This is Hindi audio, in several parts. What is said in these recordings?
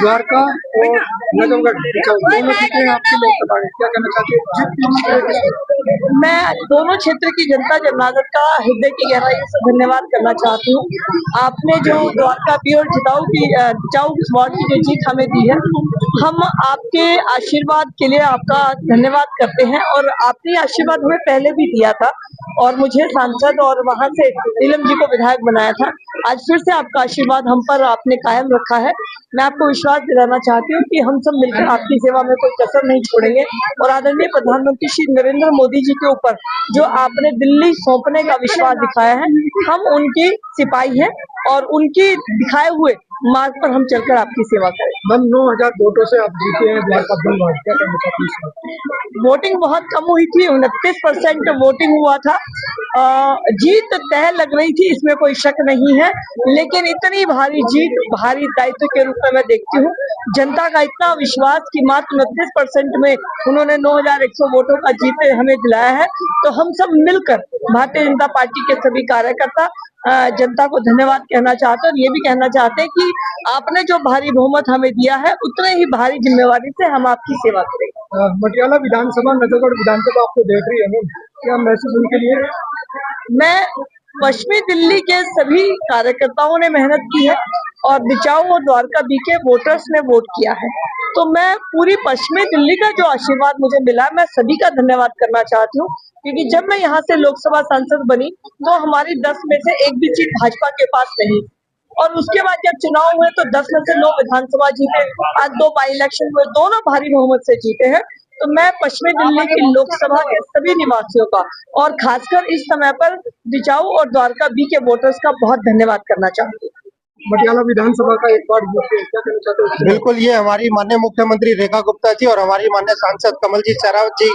द्वारका और नजफगढ़ दोनों सीटें आपकी लोकसभा में, क्या कहना चाहते हैं? मैं दोनों क्षेत्र की जनता जनार्दन का हृदय की गहराई से धन्यवाद करना चाहती हूँ। आपने जो द्वारका भी और जिताऊ वार्ड की जो जीत हमें दी है, हम आपके आशीर्वाद के लिए आपका धन्यवाद करते हैं। और आपने आशीर्वाद हमें पहले भी दिया था और मुझे सांसद और वहां से नीलम जी को विधायक बनाया था। आज फिर से आपका आशीर्वाद हम पर आपने कायम रखा है। मैं आपको विश्वास दिलाना चाहती हूँ कि हम सब मिलकर आपकी सेवा में कोई कसर नहीं छोड़ेंगे। और आदरणीय प्रधानमंत्री श्री नरेंद्र मोदी जी के ऊपर जो आपने दिल्ली सौंपने का विश्वास दिखाया है, हम उनकी सिपाही हैं और उनकी दिखाए हुए मार्ग पर हम चलकर आपकी सेवा करें। हम 9,000 वोटों से आप जीते हैं द्वारका वार्ड, क्या कहना चाहते हैं? वोटिंग बहुत कम हुई थी, 29% वोटिंग हुआ था। जीत तय लग रही थी, इसमें कोई शक नहीं है, लेकिन इतनी भारी जीत भारी दायित्व के रूप में मैं देखती हूँ। जनता का इतना विश्वास कि मात्र 29% में उन्होंने 9,100 वोटों का जीत हमें दिलाया है। तो हम सब मिलकर भारतीय जनता पार्टी के सभी कार्यकर्ता जनता को धन्यवाद कहना चाहते हैं और ये भी कहना चाहते हैं कि आपने जो भारी बहुमत हमें दिया है, उतने ही भारी जिम्मेवारी से हम आपकी सेवा करेंगे। मटियाला विधानसभा, नजफगढ़ विधानसभा आपको देख रही है, क्या महसूस उनके लिए? मैं पश्चिमी दिल्ली के सभी कार्यकर्ताओं ने मेहनत की है और बिचाऊ और द्वारका बी के वोटर्स ने वोट किया है। तो मैं पूरी पश्चिमी दिल्ली का जो आशीर्वाद मुझे मिला, मैं सभी का धन्यवाद करना चाहती हूँ। क्योंकि जब मैं यहाँ से लोकसभा सांसद बनी तो हमारी 10 में से एक भी सीट भाजपा के पास नहीं, और उसके बाद जब चुनाव हुए तो 10 में से 9 विधानसभा जीते। आज 2 बाई इलेक्शन हुए, दोनों भारी बहुमत से जीते हैं। तो मैं पश्चिमी दिल्ली की लोकसभा के सभी निवासियों का और खासकर इस समय पर बिचाऊ और द्वारका बी के वोटर्स का बहुत धन्यवाद करना चाहती हूँ। मटियाला विधानसभा का एक बार क्या कहना चाहते हैं? बिल्कुल, ये हमारी माननीय मुख्यमंत्री रेखा गुप्ता जी और हमारी माननीय सांसद कमलजीत शेरावत जी,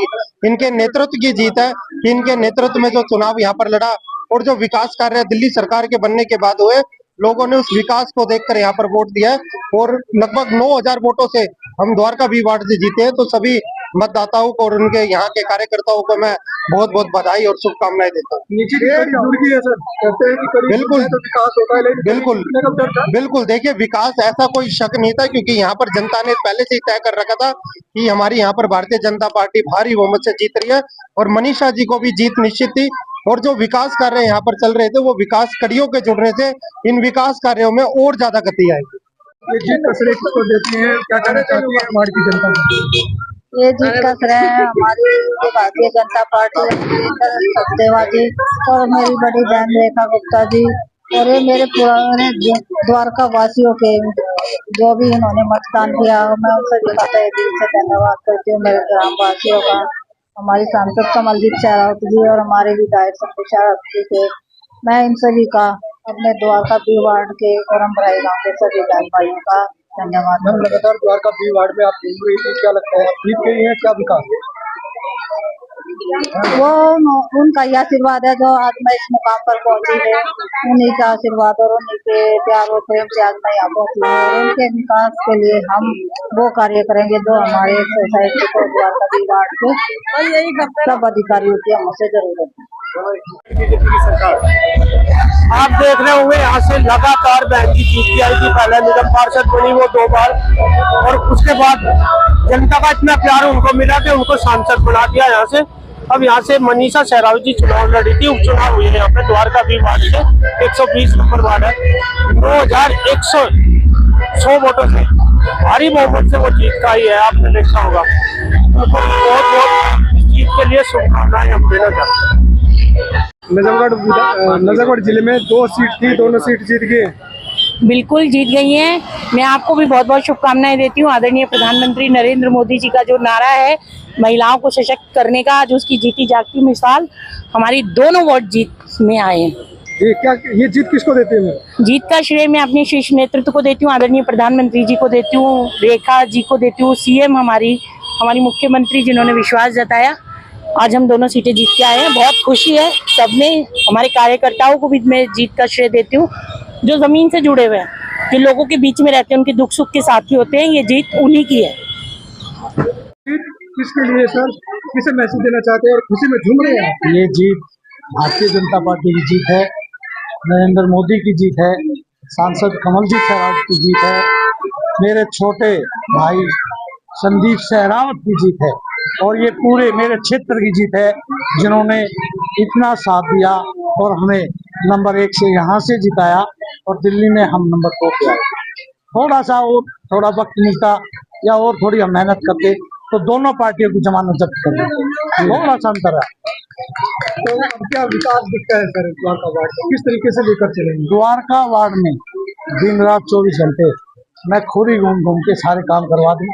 इनके नेतृत्व की जीत है। इनके नेतृत्व में जो चुनाव यहाँ पर लड़ा और जो विकास कार्य दिल्ली सरकार के बनने के बाद हुए, लोगों ने उस विकास को देखकर यहाँ पर वोट दिया है और लगभग 9,000 वोटों से हम द्वारका बी वार्ड से जीते हैं। तो सभी मतदाताओं को और उनके यहाँ के कार्यकर्ताओं को मैं बहुत बहुत बधाई और शुभकामनाएं देता हूँ। बिल्कुल विकास होता है, बिल्कुल बिल्कुल। देखिए, विकास ऐसा कोई शक नहीं था, क्योंकि यहाँ पर जनता ने पहले से ही तय कर रखा था कि हमारी यहाँ पर भारतीय जनता पार्टी भारी बहुमत से जीत रही है और मनीषा जी को भी जीत निश्चित थी। और जो विकास कार्य यहाँ पर चल रहे थे, वो विकास कड़ियों के जुड़ने से इन विकास कार्यों में और ज्यादा गति आएगी। ये जीत का श्रेय किसको देती है, क्या कहना चाहती है भारतीय जनता पार्टी? ये जीत का श्रेय हमारी भारतीय जनता पार्टी सचदेवा जी और मेरी बड़ी बहन रेखा गुप्ता जी और ये मेरे पुराने द्वारका वासियों के जो भी इन्होंने मतदान किया, मैं उन सभी का तहे दिल से धन्यवाद करती हूँ। मेरे ग्राम वासियों का, हमारी सांसद कमलजीत शेरावत जी और हमारे विधायक संतोष शेरावत जी के, मैं इन सभी का अपने द्वारका बी वार्ड के और अमराई गाँव के सभी बहन भाइयों का धन्यवाद। लगातार द्वारका बी वार्ड में आप घूम रही थी, क्या लगता है आप जीत गई हैं, क्या विकास? वो उनका ही आशीर्वाद है जो आज मैं इस मुकाम पर पहुंची है। उन्हीं का आशीर्वाद और उन्हीं के प्यार और प्रेम से आज मैं यहाँ पहुंची हूँ और उनके विकास के लिए हम वो कार्य करेंगे जो हमारे सोसाइटी को द्वारका बी वार्ड के और यही सब अधिकारियों की हमसे जरूरत है। आप देख रहे होंगे यहाँ से लगातार बहन की जीत आई थी। पहले निगम पार्षद बनी वो 2 बार और उसके बाद जनता का इतना प्यार उनको मिला कि उनको सांसद बना दिया यहाँ से। अब यहाँ से मनीषा शेरावत जी चुनाव लड़ी थी, उपचुनाव हुए यहाँ पे द्वारका बी वार्ड से 120 नंबर वार्ड है। 9,100 वोटों से भारी बहुमत से वो जीत का ही है, आपने देखा होगा। तो बहुत बहुत इस जीत के लिए शुभकामनाएं हम देना चाहते हैं। नजफगढ़ जिले में 2 सीट थी, दोनों सीट जीत गए। बिल्कुल जीत गई हैं। मैं आपको भी बहुत बहुत शुभकामनाएं देती हूँ। आदरणीय प्रधानमंत्री नरेंद्र मोदी जी का जो नारा है महिलाओं को सशक्त करने का, आज उसकी जीती जागती मिसाल हमारी दोनों वोट जीत में आए हैं। ये जीत किसको देते हैं? जीत का श्रेय मैं अपने शीर्ष नेतृत्व को देती हूँ, आदरणीय प्रधानमंत्री जी को देती हूँ, रेखा जी को देती हूँ, सीएम हमारी मुख्यमंत्री जिन्होंने विश्वास जताया। आज हम दोनों सीटें जीत के आए हैं, बहुत खुशी है सब में। हमारे कार्यकर्ताओं को भी मैं जीत का श्रेय देती हूँ जो जमीन से जुड़े हुए हैं, जो लोगों के बीच में रहते हैं, उनके दुख सुख के साथी होते हैं। ये जीत उन्हीं की है। किसके लिए सर, किसे मैसेज देना चाहते हैं और खुशी में झूम रहे हैं? ये जीत भारतीय जनता पार्टी की जीत है, नरेंद्र मोदी की जीत है, सांसद कमलजीत शेरावत की जीत है मेरे छोटे भाई संदीप सहरावत की जीत है और ये पूरे मेरे क्षेत्र की जीत है, जिन्होंने इतना साथ दिया और हमें नंबर 1 से यहाँ से जिताया और दिल्ली में हम नंबर 2 पे आए। थोड़ा सा और थोड़ा वक्त मिलता या और थोड़ी हम मेहनत करते तो दोनों पार्टियों की जमानत जब्त कर देते। थोड़ा सा अंतर है। तो अब क्या विकास दिखता है सर द्वारका वार्ड को, किस तरीके से लेकर चलेंगे? द्वारका वार्ड में दिन रात 24 घंटे मैं खुद ही घूम घूम के सारे काम करवा दूं,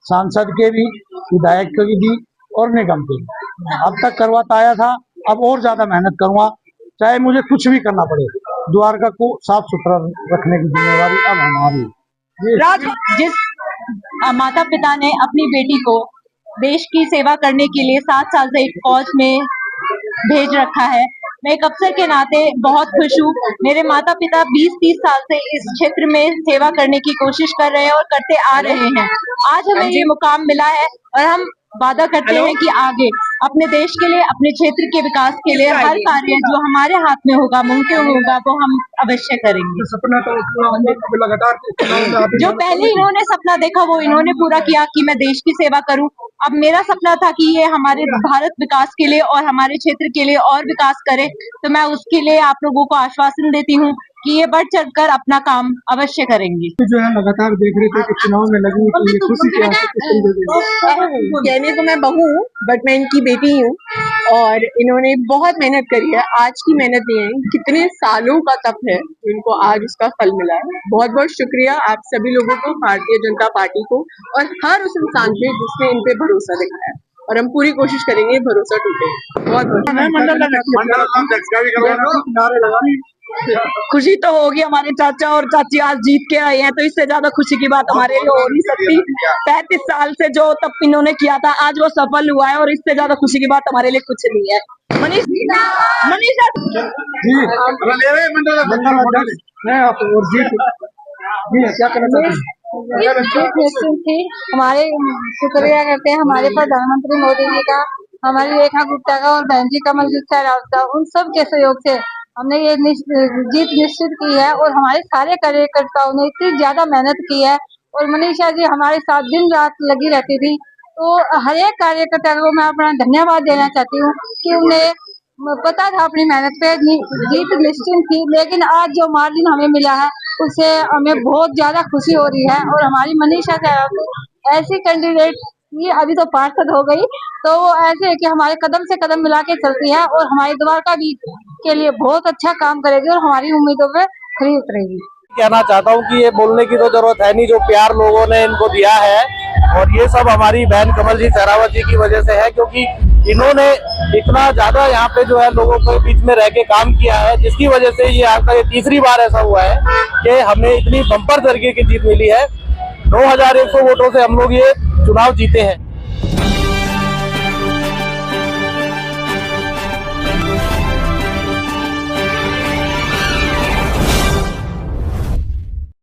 सांसद के भी, विधायक के भी और निगम के भी। अब तक करवाता आया था, अब और ज्यादा मेहनत करूंगा, चाहे मुझे कुछ भी करना पड़े। द्वारका को साफ सुथरा रखने की जिम्मेवारी अब हमारी। जिस माता पिता ने अपनी बेटी को देश की सेवा करने के लिए 7 साल से एक फौज में भेज रखा है, मैं एक अफसर के नाते बहुत खुश हूँ। मेरे माता पिता 20-30 साल से इस क्षेत्र में सेवा करने की कोशिश कर रहे हैं और करते आ रहे हैं। आज हमें ये मुकाम मिला है और हम वादा करते हैं कि आगे अपने देश के लिए, अपने क्षेत्र के विकास के लिए हर कार्य जो हमारे हाथ में होगा, मुमकिन होगा, वो हम अवश्य करेंगे। सपना तो लगातार जो पहले इन्होंने सपना देखा वो इन्होंने पूरा किया कि मैं देश की सेवा करूं। अब मेरा सपना था कि ये हमारे भारत विकास के लिए और हमारे क्षेत्र के लिए और विकास करे, तो मैं उसके लिए आप लोगों को आश्वासन देती हूं कि ये बढ़ चढ़कर अपना काम अवश्य करेंगे। जो है लगातार देख रहे थे कि चुनाव में लगी तो ये खुशी क्या है? कहने तो मैं बहू हूँ बट मैं इनकी बेटी हूँ और इन्होंने बहुत मेहनत करी है। आज की मेहनत नहीं है, कितने सालों का तप है, इनको आज उसका फल मिला है। बहुत बहुत शुक्रिया आप सभी लोगों को, भारतीय जनता पार्टी को और हर उस इंसान पे जिसने इन पे भरोसा दिखाया, और हम पूरी कोशिश करेंगे भरोसा टूटे। बहुत खुशी तो होगी, हमारे चाचा और चाची आज जीत के आए हैं, तो इससे ज्यादा खुशी की बात हमारे लिए हो नहीं सकती। 35 साल से जो तप इन्होंने किया था आज वो सफल हुआ है और इससे ज्यादा खुशी की बात हमारे लिए कुछ नहीं है। मनीषा क्या कहना थी हमारे शुक्रिया करते हैं हमारे प्रधानमंत्री मोदी जी का, हमारी रेखा गुप्ता का और बहन जी कमलजीत सहरावत का। उन सब के सहयोग से हमने ये जीत निश्चित की है और हमारे सारे कार्यकर्ताओं ने इतनी ज्यादा मेहनत की है और मनीषा जी हमारे साथ दिन रात लगी रहती थी। तो हर एक कार्यकर्ता को मैं अपना धन्यवाद देना चाहती हूँ कि उन्हें पता था अपनी मेहनत पे जीत निश्चित थी, लेकिन आज जो मार्जिन हमें मिला है उससे हमें बहुत ज्यादा खुशी हो रही है। और हमारी मनीषा सहरावत ऐसी कैंडिडेट ये अभी तो पार्षद हो गई, तो वो ऐसे है कि हमारे कदम से कदम मिला के चलती है और हमारी द्वारका भी के लिए बहुत अच्छा काम करेगी और हमारी उम्मीदों पे खरी उतरेगी। कहना चाहता हूँ कि ये बोलने की तो जरूरत है नहीं, जो प्यार लोगों ने इनको दिया है और ये सब हमारी बहन कमलजीत सहरावत जी की वजह से है, क्योंकि इन्होंने इतना ज्यादा यहाँ पे जो है लोगों के बीच में रह के काम किया है, जिसकी वजह से ये आपका ये तीसरी बार ऐसा हुआ है कि हमें इतनी बम्पर तरीके की जीत मिली है। 9100 वोटों से हम लोग ये चुनाव जीते हैं।